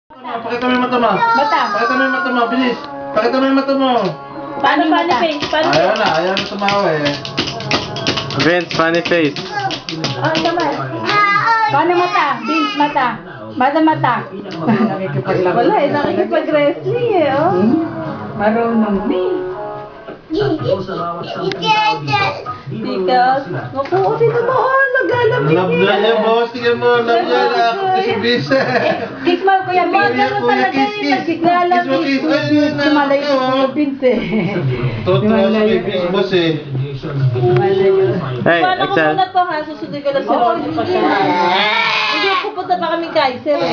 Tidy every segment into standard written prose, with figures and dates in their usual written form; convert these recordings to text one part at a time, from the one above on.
Pakita mo yung mata mo. Mata. Pakita mo yung mata mo, bilis. Pakita mo yung mata mo. Paano funny face? Paano? Ayaw na tumawa eh. Vince, funny face. Oh, naman. Paano mata? Vince, mata. Mata. Wala eh, nakikipag-wrestling eh, oh. Marunong eh. Tikas. Naku, sino mo? Oh, naglalapit Love na niya, boss. Tingnan mo, love niya. Nakakot si Bis. Kiss mo, Kuya Vince. Ganun talaga eh. Naglalapit. Kiss mo, kiss. Sumalayo si Kuya Vince eh. Totoo sa kay Bis, boss eh. Hey, Paano ko Excel. muna to ha? Susundin ko lang si Ronnie pa siya. Hindi, pupunta pa kami Kaiser eh.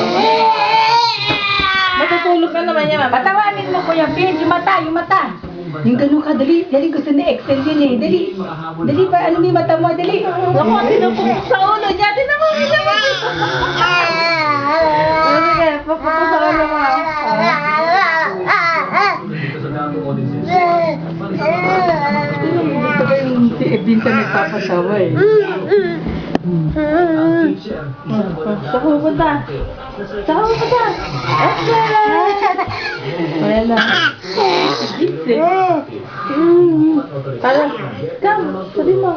Matutulog ka naman yan, mama. Patawanin mo, Kuya Vince. Yung mata. Yung ganun ka, dali gusto ni Excel yun eh. Dali pa, ano may mata mo, dali. Naku, tinupok sa ulo niya. Tinan mo, tinan mo. Sige, pupunta sa ulo mo. Gusto ko yung si Vince na nagpapasawa eh. Saan ko pupunta? Saan ko pupunta? Wala lang. Parang, come, sabi mo.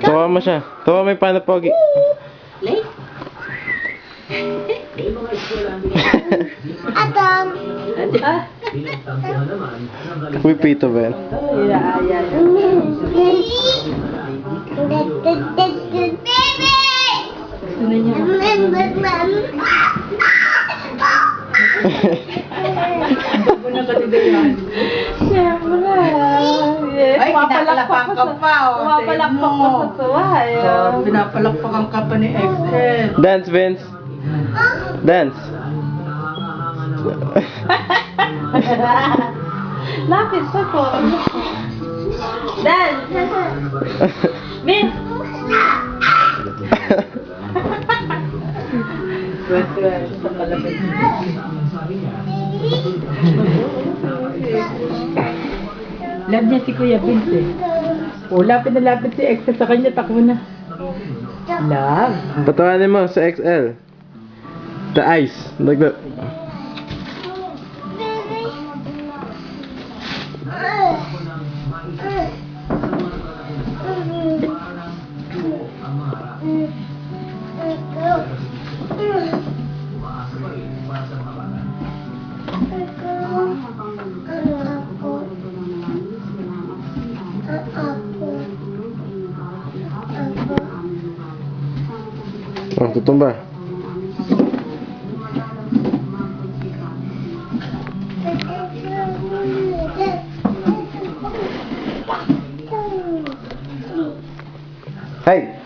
Tawa mo siya. Tawa mo yung paano pogi. Late? Ah, Uy, pito, Ben. ayan. Gusto na niya. Wala ka din yan. Siyempre. Ay, pinapalakpak ka pa, oh. Pumapalakpak ka sa tuwa. Pinapalakpakan ka pa ni Excel. Dance, Vince. Dance. Lapit pa po. Dan! Min! Sa palapit. Love niya si Kuya Vince eh. O, lapit na lapit si Excel sa kanya, takbo na. Love. Patawanin mo sa XL. The ice. Oh, tutumba. Hey!